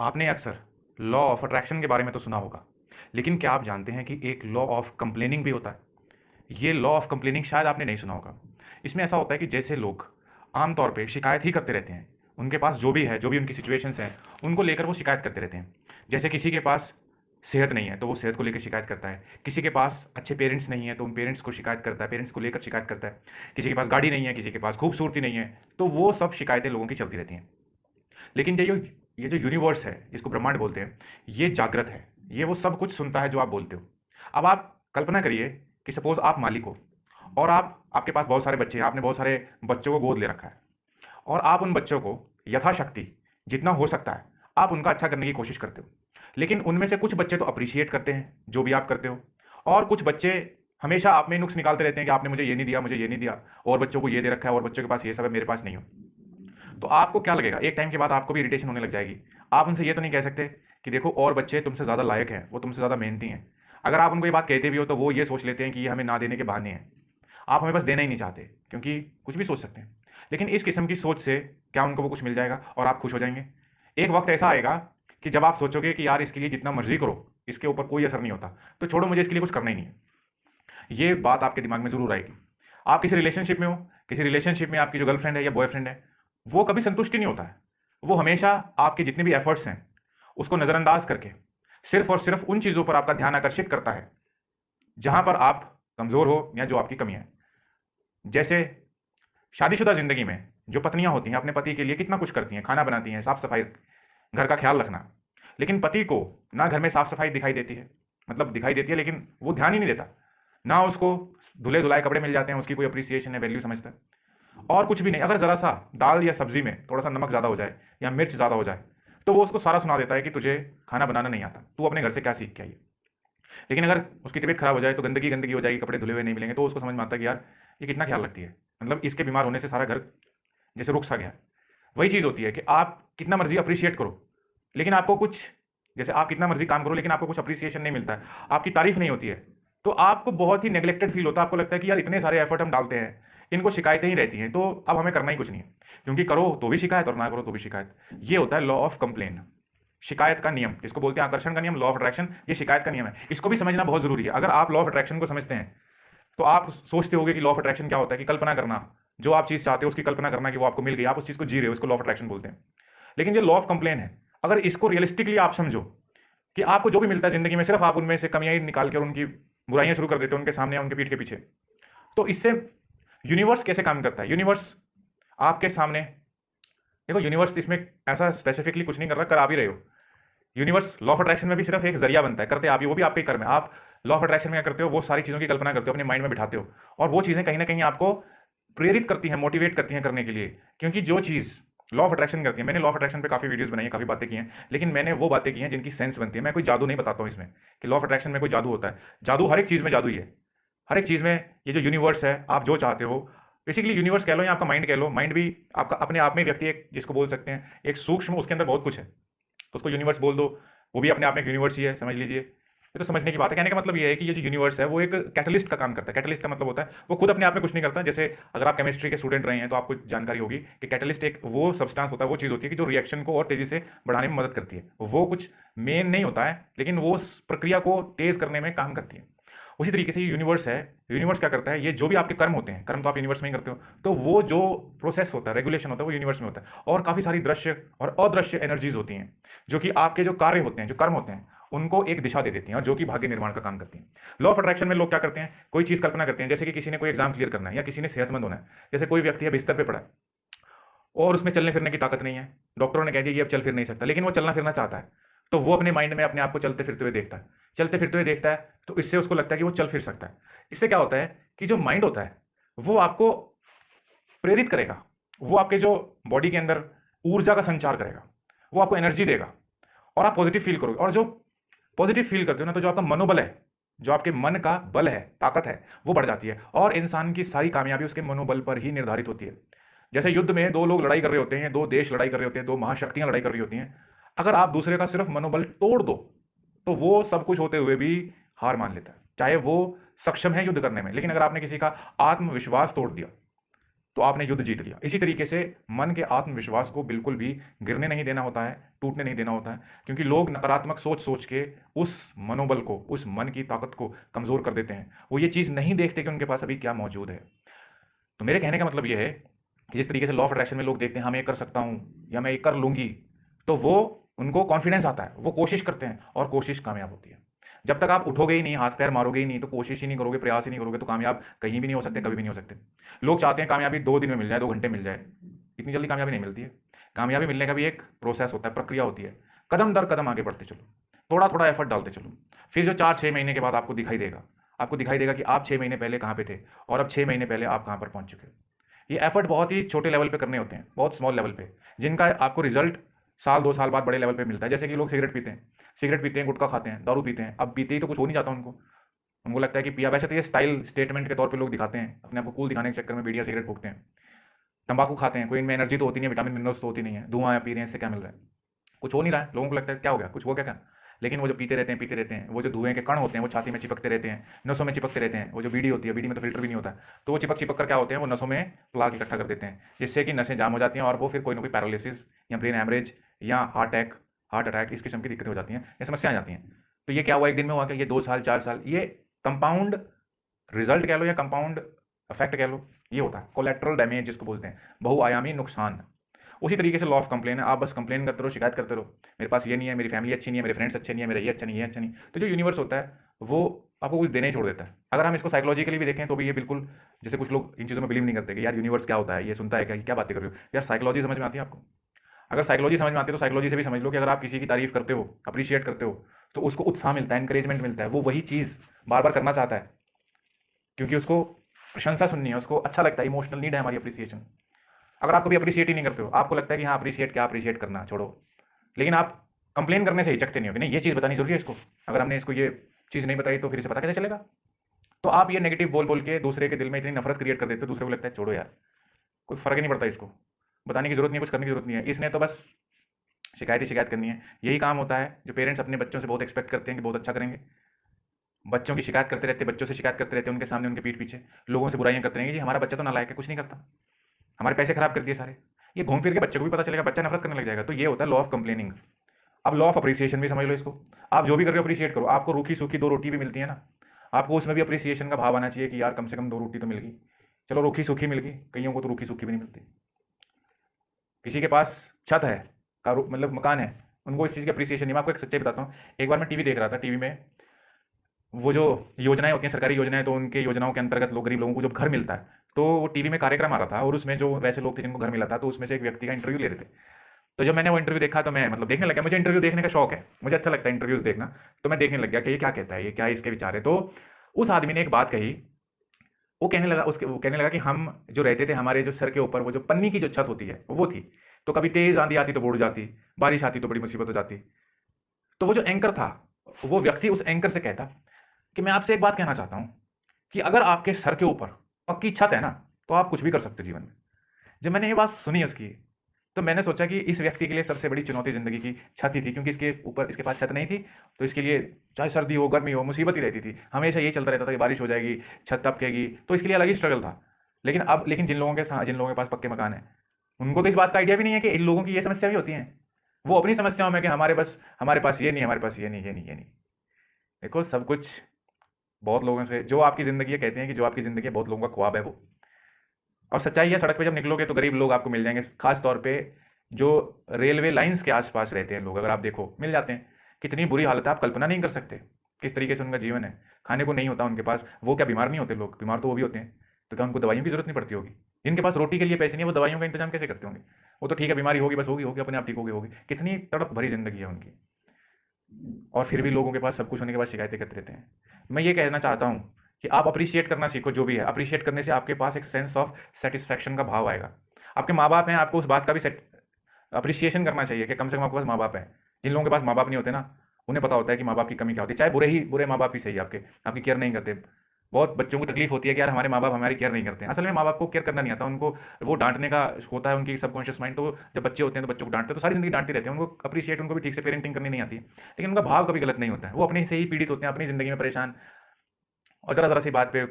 आपने अक्सर law of attraction के बारे में तो सुना होगा, लेकिन क्या आप जानते हैं कि एक लॉ ऑफ कंप्लेनिंग भी होता है? ये लॉ ऑफ कंप्लेनिंग शायद आपने नहीं सुना होगा। इसमें ऐसा होता है कि जैसे लोग आमतौर पे शिकायत ही करते रहते हैं, उनके पास जो भी है, जो भी उनकी सिचुएशंस हैं, उनको लेकर वो शिकायत करते रहते हैं। जैसे किसी के पास सेहत नहीं है, तो वो सेहत को लेकर शिकायत करता है। किसी के पास अच्छे पेरेंट्स नहीं है, तो उन पेरेंट्स को शिकायत करता है, पेरेंट्स को लेकर शिकायत करता है। किसी के पास गाड़ी नहीं है, किसी के पास खूबसूरती नहीं है, तो वो सब शिकायतें लोगों की चलती रहती हैं। लेकिन ये जो यूनिवर्स है, जिसको ब्रह्मांड बोलते हैं, ये जागृत है। ये वो सब कुछ सुनता है जो आप बोलते हो। अब आप कल्पना करिए कि सपोज आप मालिक हो और आपके पास बहुत सारे बच्चे हैं, आपने बहुत सारे बच्चों को गोद ले रखा है और आप उन बच्चों को यथाशक्ति जितना हो सकता है आप उनका अच्छा करने की कोशिश करते हो। लेकिन उनमें से कुछ बच्चे तो अप्रिशिएट करते हैं जो भी आप करते हो, और कुछ बच्चे हमेशा आप में नुक्स निकालते रहते हैं कि आपने मुझे ये नहीं दिया, मुझे ये नहीं दिया, और बच्चों को ये दे रखा है, और बच्चों के पास ये सब है, मेरे पास नहीं हो। तो आपको क्या लगेगा, एक टाइम के बाद आपको भी इरिटेशन होने लग जाएगी। आप उनसे ये तो नहीं कह सकते कि देखो और बच्चे तुमसे ज़्यादा लायक हैं, वो तुमसे ज़्यादा मेहनती हैं। अगर आप उनको ये बात कहते भी हो तो वो ये सोच लेते हैं कि ये हमें ना देने के बहाने हैं। आप हमें बस देना ही नहीं चाहते, क्योंकि कुछ भी सोच सकते हैं। लेकिन इस किस्म की सोच से क्या उनको वो कुछ मिल जाएगा और आप खुश हो जाएंगे? एक वक्त ऐसा आएगा कि जब आप सोचोगे कि यार इसके लिए जितना मर्जी करो, इसके ऊपर कोई असर नहीं होता, तो छोड़ो, मुझे इसके लिए कुछ करना ही नहीं है। ये बात आपके दिमाग में ज़रूर आएगी। आप किसी रिलेशनशिप में हो, किसी रिलेशनशिप में आपकी जो गर्लफ्रेंड है या बॉयफ्रेंड है, वो कभी संतुष्टि नहीं होता है। वो हमेशा आपके जितने भी एफर्ट्स हैं उसको नज़रअंदाज करके सिर्फ और सिर्फ उन चीज़ों पर आपका ध्यान आकर्षित करता है जहां पर आप कमज़ोर हो या जो आपकी कमी है। जैसे शादीशुदा ज़िंदगी में जो पत्नियां होती हैं अपने पति के लिए कितना कुछ करती हैं, खाना बनाती हैं, साफ़ सफाई, घर का ख्याल रखना। लेकिन पति को ना घर में साफ़ सफाई दिखाई देती है, मतलब दिखाई देती है लेकिन वो ध्यान ही नहीं देता। ना उसको धुले धुलाए कपड़े मिल जाते हैं, उसकी कोई अप्रिसिएशन है, वैल्यू समझता है, और कुछ भी नहीं। अगर ज़रा सा दाल या सब्जी में थोड़ा सा नमक ज़्यादा हो जाए या मिर्च ज़्यादा हो जाए तो वो उसको सारा सुना देता है कि तुझे खाना बनाना नहीं आता, तू अपने घर से क्या सीख के आई है। लेकिन अगर उसकी तबीयत खराब हो जाए तो गंदगी गंदगी हो जाएगी, कपड़े धुले हुए नहीं मिलेंगे, तो उसको समझ में आता है कि यार ये कितना ख्याल रखती है, मतलब इसके बीमार होने से सारा घर जैसे रुक सा गया है। वही चीज़ होती है कि आप कितना मर्जी अप्रिशिएट करो, लेकिन आपको कुछ, जैसे आप कितना मर्जी काम करो लेकिन आपको कुछ अप्रिसिएशन नहीं मिलता है, आपकी तारीफ नहीं होती है, तो आपको बहुत ही नेग्लेक्टेड फील होता है। आपको लगता है कि यार इतने सारे एफर्ट हम डालते हैं, इनको शिकायतें ही रहती हैं, तो अब हमें करना ही कुछ नहीं है, क्योंकि करो तो भी शिकायत और ना करो तो भी शिकायत। ये होता है लॉ ऑफ कंप्लेन, शिकायत का नियम, जिसको बोलते हैं आकर्षण का नियम, लॉ ऑफ अट्रैक्शन। ये शिकायत का नियम है, इसको भी समझना बहुत जरूरी है। अगर आप लॉ ऑफ अट्रैक्शन को समझते हैं तो आप सोचते होगे कि लॉ ऑफ अट्रैक्शन क्या होता है, कि कल्पना करना, जो आप चीज़ चाहते हो उसकी कल्पना करना कि वो आपको मिल गई, आप उस चीज़ को जी रहे हो, इसको लॉ ऑफ अट्रैक्शन बोलते हैं। लेकिन जो लॉ ऑफ कंप्लेन है, अगर इसको रियलिस्टिकली आप समझो कि आपको जो भी मिलता है जिंदगी में, सिर्फ आप उनमें से कमियां ही निकाल के और उनकी बुराइयां शुरू कर देते हो उनके सामने या उनके पीठ के पीछे, तो इससे यूनिवर्स कैसे काम करता है? यूनिवर्स आपके सामने, देखो यूनिवर्स इसमें ऐसा स्पेसिफिकली कुछ नहीं कर रहा, कर आप ही रहे हो। यूनिवर्स लॉ ऑफ अट्रैक्शन में भी सिर्फ एक जरिया बनता है, करते आप ही, वो भी आपके कर्म है। आप लॉ ऑफ अट्रैक्शन में क्या करते हो, वो सारी चीज़ों की कल्पना करते हो, अपने माइंड में बिठाते हो, और वो चीज़ें कहीं ना कहीं आपको प्रेरित करती हैं, मोटिवेट करती हैं करने के लिए। क्योंकि जो चीज़ लॉ ऑफ अट्रैक्शन करती है, मैंने लॉ ऑफ अट्रैक्शन पे काफ़ी वीडियोस बनाई हैं, काफ़ी बातें की हैं, लेकिन मैंने वो बातें की हैं जिनकी सेंस बनती है। मैं कोई जादू नहीं बताता हूँ इसमें कि लॉ ऑफ अट्रैक्शन में कोई जादू होता है। जादू हर एक चीज़ में जादू ही है, हर एक चीज़ में। ये जो यूनिवर्स है, आप जो चाहते हो, बेसिकली यूनिवर्स कह लो या आपका माइंड कह लो, माइंड भी आपका अपने आप में व्यक्ति, एक जिसको बोल सकते हैं एक सूक्ष्म, उसके अंदर बहुत कुछ है, तो उसको यूनिवर्स बोल दो, वो भी अपने आप में एक यूनिवर्स ही है, समझ लीजिए। ये तो समझने की बात है। कहने का मतलब ये है कि ये जो यूनिवर्स है वो एक कैटलिस्ट का काम करता है। कैटलिस्ट का मतलब होता है वो खुद अपने आप में कुछ नहीं करता। जैसे अगर आप केमिस्ट्री के स्टूडेंट रहे हैं तो आपको जानकारी होगी कि कैटलिस्ट एक वो सब्सटेंस होता है, वो चीज़ होती है कि जो रिएक्शन को और तेजी से बढ़ाने में मदद करती है। वो कुछ मेन नहीं होता है, लेकिन वो उस प्रक्रिया को तेज करने में काम करती है। उसी तरीके से ये यूनिवर्स है। यूनिवर्स क्या करता है, ये जो भी आपके कर्म होते हैं, कर्म तो आप यूनिवर्स में ही करते हो, तो वो जो प्रोसेस होता है, रेगुलेशन होता है, वो यूनिवर्स में होता है। और काफ़ी सारी दृश्य और अदृश्य एनर्जीज होती हैं जो कि आपके जो कार्य होते हैं, जो कर्म होते हैं, उनको एक दिशा दे देती हैं और जो कि भाग्य निर्माण का काम करती हैं। लॉ ऑफ अट्रैक्शन में लोग क्या करते हैं, कोई चीज़ कल्पना करते हैं, जैसे कि किसी ने कोई एग्जाम क्लियर करना है या किसी ने सेहतमंद होना है। जैसे कोई व्यक्ति है बिस्तर पे पड़ा है और उसमें चलने फिरने की ताकत नहीं है, डॉक्टरों ने कह दिया ये अब चल फिर नहीं सकता, लेकिन वो चलना फिरना चाहता है, तो वो अपने माइंड में अपने आप को चलते फिरते हुए देखता है, चलते फिरते हुए देखता है, तो इससे उसको लगता है कि वो चल फिर सकता है। इससे क्या होता है कि जो माइंड होता है वो आपको प्रेरित करेगा, वो आपके जो बॉडी के अंदर ऊर्जा का संचार करेगा, वो आपको एनर्जी देगा और आप पॉजिटिव फील करोगे। और जो पॉजिटिव फील करते हो ना, तो जो आपका मनोबल है, जो आपके मन का बल है, ताकत है, वो बढ़ जाती है। और इंसान की सारी कामयाबी उसके मनोबल पर ही निर्धारित होती है। जैसे युद्ध में दो लोग लड़ाई कर रहे होते हैं, दो देश लड़ाई कर रहे होते हैं, दो महाशक्तियां लड़ाई कर रही होती हैं, अगर आप दूसरे का सिर्फ मनोबल तोड़ दो तो वो सब कुछ होते हुए भी हार मान लेता है, चाहे वो सक्षम है युद्ध करने में। लेकिन अगर आपने किसी का आत्मविश्वास तोड़ दिया, तो आपने युद्ध जीत लिया। इसी तरीके से मन के आत्मविश्वास को बिल्कुल भी गिरने नहीं देना होता है, टूटने नहीं देना होता है, क्योंकि लोग नकारात्मक सोच सोच के उस मनोबल को, उस मन की ताकत को कमज़ोर कर देते हैं। वो ये चीज़ नहीं देखते कि उनके पास अभी क्या मौजूद है। तो मेरे कहने का मतलब ये है कि जिस तरीके से लॉ ऑफ अट्रैक्शन में लोग देखते हैं, हाँ मैं ये कर सकता हूँ या मैं ये कर लूँगी, तो वो उनको कॉन्फिडेंस आता है, वो कोशिश करते हैं और कोशिश कामयाब होती है। जब तक आप उठोगे ही नहीं, हाथ पैर मारोगे ही नहीं, तो कोशिश ही नहीं करोगे, प्रयास ही नहीं करोगे, तो कामयाब कहीं भी नहीं हो सकते, कभी भी नहीं हो सकते। लोग चाहते हैं कामयाबी 2 दिन में मिल जाए, 2 घंटे मिल जाए। इतनी जल्दी कामयाबी नहीं मिलती है। कामयाबी मिलने का भी एक प्रोसेस होता है, प्रक्रिया होती है। कदम दर कदम आगे बढ़ते चलो, थोड़ा थोड़ा एफर्ट डालते चलो। फिर जो 4-6 महीने के बाद आपको दिखाई देगा, आपको दिखाई देगा कि आप 6 महीने पहले कहाँ पे थे और अब 6 महीने पहले आप कहाँ पर पहुँच चुके हो। ये एफर्ट बहुत ही छोटे लेवल पे करने होते हैं, बहुत स्मॉल लेवल पे, जिनका आपको रिजल्ट साल 2 साल बाद बड़े लेवल पे मिलता है। जैसे कि लोग सिगरेट पीते हैं, गुटखा खाते हैं, दारू पीते हैं। अब पीते ही तो कुछ हो नहीं जाता उनको, उनको लगता है कि पिया। वैसे तो ये स्टाइल स्टेटमेंट के तौर पे लोग दिखाते हैं, अपने आप को कूल दिखाने के चक्कर में बीड़िया सिगरेट फूकते हैं। तंबाकू खाते हैं, कोई इनमें एनर्जी तो होती नहीं है, विटामिन मिनरल्स तो होती नहीं है, धुआं पी रहे हैं, इससे क्या मिल रहा है? कुछ हो नहीं रहा है। लोगों को लगता है क्या हो गया, कुछ हो गया क्या? लेकिन वो जो पीते रहते हैं, वो जो धुएं के कण होते हैं वो छाती में चिपकते रहते हैं, नसों में चिपकते रहते हैं। वो जो बीड़ी होती है, बीड़ी में तो फिल्टर भी नहीं होता, तो वो चिपक चिपक कर क्या होते हैं, वो नसों में प्लाक इकट्ठा कर देते हैं, जिससे कि नसें जाम हो जाती हैं और वो फिर कोई ना कोई पैरालिसिस या ब्रेन हैमरेज या हार्ट अटैक इस किस्म की दिक्कतें हो जाती हैं, ये समस्या आ जाती हैं। तो ये क्या हुआ, एक दिन में हुआ क्या? ये 2 साल 4 साल, ये कंपाउंड रिजल्ट कह लो या कंपाउंड इफेक्ट कह लो, ये होता है कोलेट्रल डैमेज जिसको बोलते हैं, बहुआयामी नुकसान। उसी तरीके से लॉ ऑफ कंप्लेन है, आप बस कंप्लेन करते रहो, शिकायत करते रहो, मेरे पास ये नहीं है, मेरी फैमिली अच्छी नहीं है, मेरे फ्रेंड्स अच्छे नहीं है, मेरा ये अच्छा नहीं, ये अच्छा नहीं। तो जो यूनिवर्स होता है वो आपको कुछ देने ही छोड़ देता है। अगर हम इसको साइकोलॉजिकली भी देखें तो भी ये बिल्कुल, जैसे कुछ लोग इन चीज़ों में बिलीव नहीं करते कि यार यूनिवर्स क्या होता है, ये सुनता है क्या बातें कर रहे हो यार। साइकोलॉजी समझ में आती है आपको? अगर साइकोलॉजी समझ में आती है तो साइकोलॉजी से भी समझ लो कि अगर आप किसी की तारीफ करते हो, अप्रिशिएट करते हो, तो उसको उत्साह मिलता है, इंकरेजमेंट मिलता है, वो वही चीज़ बार बार करना चाहता है, क्योंकि उसको प्रशंसा सुननी है, उसको अच्छा लगता है, इमोशनल नीड है हमारी अप्रिसिएशन। अगर आप कभी अप्रिशिएट ही नहीं करते हो, आपको लगता है कि हाँ अप्रिशिएट करना छोड़ो, लेकिन आप कंप्लेन करने से हिचकते नहीं हो कि नहीं ये चीज़ बतानी जरूरी है इसको, अगर हमने इसको ये चीज़ नहीं बताई तो फिर इसे पता कैसे चलेगा। तो आप ये नेगेटिव बोल बोल के दूसरे के दिल में इतनी नफरत क्रिएट कर देते हो, दूसरे को लगता है छोड़ो यार, कोई फर्क ही नहीं पड़ता, इसको बताने की जरूरत नहीं है, कुछ करने की जरूरत नहीं है, इसने तो बस शिकायत करनी है। यही काम होता है जो पेरेंट्स अपने बच्चों से बहुत एक्सपेक्ट करते हैं कि बहुत अच्छा करेंगे। बच्चों की शिकायत करते रहते, बच्चों से शिकायत करते रहते, उनके सामने उनके पीठ पीछे लोगों से बुराइयां करते रहेंगे, जी हमारा बच्चा तो नालायक है, कुछ नहीं करता, हमारे पैसे खराब कर दिए सारे। ये घूम फिर के बच्चे को भी पता चलेगा, बच्चा नफरत करने लग जाएगा। तो ये होता है लॉ ऑफ कंप्लेनिंग। अब लॉ ऑफ अप्रिसिएशन भी समझ लो इसको। आप जो भी कर रहे हो अप्रिशिएट करो। आपको रूखी सूखी 2 रोटी भी मिलती है ना, आपको उसमें भी अप्रिसिएशन का भाव आना चाहिए कि यार कम से कम 2 रोटी तो मिल गई। चलो रूखी सूखी मिल गई, कईयों को तो रूखी सूखी भी नहीं मिलती। किसी के पास छत है, मतलब मकान है, उनको इस चीज़ की अप्रिसिएशन नहीं। मैं आपको एक सच्चाई बताता हूँ। एक बार मैं टीवी देख रहा था, टीवी में वो जो योजनाएं होती हैं, सरकारी योजनाएं, तो उनके योजनाओं के अंतर्गत लोग, गरीब लोगों को जब घर मिलता है, तो वो टीवी में कार्यक्रम आ रहा था और उसमें जो वैसे लोग थे जिनको घर मिला था, तो उसमें से एक व्यक्ति का इंटरव्यू ले रहे थे। तो जब मैंने वो इंटरव्यू देखा तो मैं मतलब देखने लगा, मुझे इंटरव्यू देखने का शौक है, मुझे अच्छा लगता है इंटरव्यूज देखना। तो मैं देखने लग गया कि ये क्या कहता है, ये क्या इसके विचार है। तो उस आदमी ने एक बात कही, वो कहने लगा कि हम जो रहते थे, हमारे जो सर के ऊपर वो जो पन्नी की जो छत होती है वो थी, तो कभी तेज आंधी आती तो बुड़ जाती, बारिश आती तो बड़ी मुसीबत हो जाती। तो वो जो एंकर था, वो व्यक्ति उस एंकर से कहता कि मैं आपसे एक बात कहना चाहता हूं कि अगर आपके सर के ऊपर पक्की छत है ना, तो आप कुछ भी कर सकते हो जीवन में। जब मैंने ये बात सुनी उसकी, तो मैंने सोचा कि इस व्यक्ति के लिए सबसे बड़ी चुनौती जिंदगी की छत ही थी, क्योंकि इसके पास छत नहीं थी। तो इसके लिए चाहे सर्दी हो गर्मी हो मुसीबत ही रहती थी, हमेशा ये चलता रहता था कि बारिश हो जाएगी, छत टपकेगी, तो इसके लिए अलग ही स्ट्रगल था। लेकिन जिन लोगों के पास पक्के मकान है, उनको तो इस बात का आइडिया भी नहीं है कि इन लोगों की ये समस्या भी होती है। वो अपनी समस्याओं में कि हमारे पास ये नहीं, हमारे पास ये नहीं। देखो सब कुछ बहुत लोगों से, जो आपकी ज़िंदगी है, कहते हैं कि जो आपकी ज़िंदगी है बहुत लोगों का ख्वाब है वो। और सच्चाई है, सड़क पे जब निकलोगे तो गरीब लोग आपको मिल जाएंगे, खास तौर पे जो रेलवे लाइंस के आसपास रहते हैं लोग, अगर आप देखो मिल जाते हैं। कितनी बुरी हालत है, आप कल्पना नहीं कर सकते किस तरीके से उनका जीवन है। खाने को नहीं होता उनके पास, वो क्या बीमार नहीं होते लोग? बीमार तो वो भी होते हैं। तो क्या उनको दवाइयों की जरूरत नहीं पड़ती होगी? जिनके पास रोटी के लिए पैसे नहीं है, वो दवाइयों का इंतजाम कैसे करते होंगे? वो तो ठीक है, बीमारी होगी, बस होगी अपने आप ठीक होगी। कितनी तड़प भरी जिंदगी है उनकी, और फिर भी लोगों के पास सब कुछ होने के बाद शिकायतें करते रहते हैं। मैं ये कहना चाहता हूँ कि आप अप्रिशिएट करना सीखो, जो भी है। अप्रिशिएट करने से आपके पास एक सेंस ऑफ सेटिस्फैक्शन का भाव आएगा। आपके माँ बाप हैं, आपको उस बात का भी अप्रिशिएशन करना चाहिए कि कम से कम आपके पास माँ बाप है। जिन लोगों के पास माँ बाप नहीं होते ना, उन्हें पता होता है कि माँ बाप की कमी क्या होती है। चाहे बुरे माँ बाप ही सही, आपकी केयर नहीं करते। बहुत बच्चों को तकलीफ होती है कि यार हमारे माँ बाप हमारी केयर नहीं करते हैं। असल में माँ बाप को केयर करना नहीं आता, उनको वो डांटने का होता है, उनकी सबकॉन्शियस माइंड। तो जब बच्चे होते हैं तो बच्चों को डांटते, तो सारी जिंदगी डांटते रहते हैं। उनको अप्रिशिएट, उनको भी ठीक से पेरेंटिंग करनी नहीं आती है, लेकिन उनका भाव कभी गलत नहीं होता है। वो अपने से ही पीड़ित होते हैं, अपनी ज़िंदगी में परेशान, और ज़रा ज़रा सी बात पे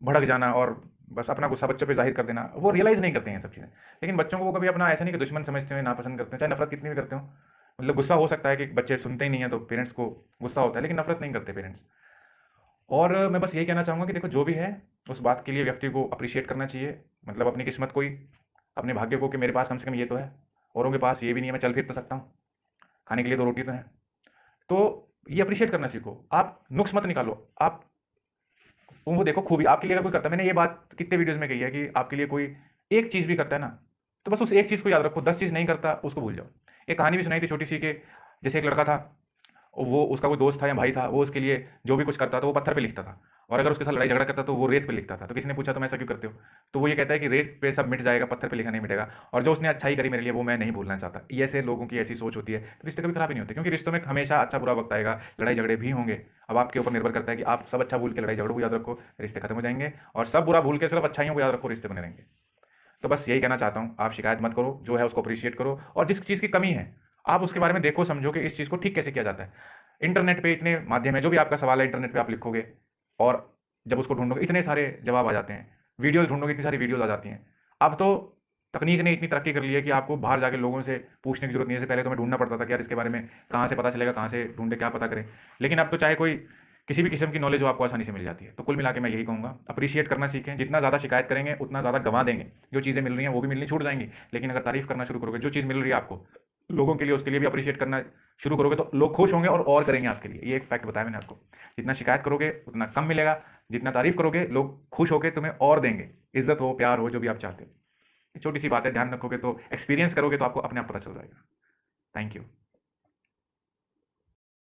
भड़क जाना और बस अपना गुस्सा बच्चों पे जाहिर कर देना, वो रियलाइज़ नहीं करते हैं ये सब चीज़ें। लेकिन बच्चों को वो कभी अपना ऐसा नहीं कि दुश्मन समझते हो, नापसंद करते हैं, चाहे नफरत कितनी भी करते हो। मतलब गुस्सा हो सकता है कि बच्चे सुनते ही नहीं है तो पेरेंट्स को गुस्सा होता है, लेकिन नफरत नहीं करते पेरेंट्स। और मैं बस यही कहना चाहूँगा कि देखो जो भी है उस बात के लिए व्यक्ति को अप्रिशिएट करना चाहिए, मतलब अपनी किस्मत को ही, अपने भाग्य को, कि मेरे पास कम से कम ये तो है, औरों के पास ये भी नहीं है, मैं चल फिर तो सकता हूँ, खाने के लिए 2 रोटी तो है। तो ये अप्रिशिएट करना सीखो, आप नुक्स मत निकालो, आप उनको देखो खूबी। आपके लिए अगर कोई करता है, मैंने ये बात कितने वीडियोज़ में कही है कि आपके लिए कोई एक चीज़ भी करता है ना, तो बस उस एक चीज़ को याद रखो, 10 चीज़ नहीं करता उसको भूल जाओ। एक कहानी भी सुनाई थी छोटी सी कि जैसे एक लड़का था, वो उसका कोई दोस्त था या भाई था, वो उसके लिए जो भी कुछ करता था वो पत्थर पे लिखता था, और अगर उसके साथ लड़ाई झगड़ा करता तो वो रेत पे लिखता था। तो किसी ने पूछा तुम ऐसा क्यों करते हो, तो वो ये कहता है कि रेत पे सब मिट जाएगा, पत्थर पे लिखा नहीं मिटेगा, और जो उसने अच्छाई करी मेरे लिए वो मैं नहीं भूलना चाहता। ये ऐसे लोगों की ऐसी सोच होती है तो रिश्ते कभी खराब ही नहीं होते, क्योंकि रिश्तों में हमेशा अच्छा बुरा वक्त आएगा, लड़ाई झगड़े भी होंगे। अब आपके ऊपर निर्भर करता है कि आप सब अच्छा भूल के लड़ाई झगड़ों को याद रखो, रिश्ते खत्म हो जाएंगे, और सब बुरा भूल के सिर्फ अच्छाइयों को याद रखो, रिश्ते बने रहेंगे। तो बस यही कहना चाहता हूँ, आप शिकायत मत करो, जो है उसको अप्रिशिएट करो, और जिस चीज़ की कमी है आप उसके बारे में देखो, समझो कि इस चीज़ को ठीक कैसे किया जाता है। इंटरनेट पे इतने माध्यम है, जो भी आपका सवाल है इंटरनेट पे आप लिखोगे, और जब उसको ढूंढोगे इतने सारे जवाब आ जाते हैं, वीडियोज़ ढूंढोगे इतनी सारी वीडियोज़ आ जाती हैं। अब तो तकनीक ने इतनी तरक्की कर ली है कि आपको बाहर जाके लोगों से पूछने की जरूरत नहीं है। जैसे पहले तो मैं ढूंढना पड़ता था कि यार इसके बारे में कहाँ से पता चलेगा, कहाँ से ढूंढे, क्या पता करें। लेकिन अब तो चाहे कोई किसी भी किस्म की नॉलेज हो, आपको आसानी से मिल जाती है। तो कुल मिला के मैं यही कहूँगा, अप्रिशिएट करना सीखें। जितना ज़्यादा शिकायत करेंगे उतना ज़्यादा गंवा देंगे, जो चीज़ें मिल रही हैं वो भी मिलनी छूट जाएंगी। लेकिन अगर तारीफ करना शुरू करोगे, जो चीज़ मिल रही है आपको लोगों के लिए, उसके लिए भी अप्रिशिएट करना शुरू करोगे, तो लोग खुश होंगे और करेंगे आपके लिए। ये एक फैक्ट बताया मैंने आपको, जितना शिकायत करोगे उतना कम मिलेगा, जितना तारीफ करोगे लोग खुश होकर तुम्हें और देंगे, इज्जत हो, प्यार हो, जो भी आप चाहते हो। ये छोटी सी बात है, ध्यान रखोगे तो, एक्सपीरियंस करोगे तो आपको अपने आप पता चल जाएगा। Thank you.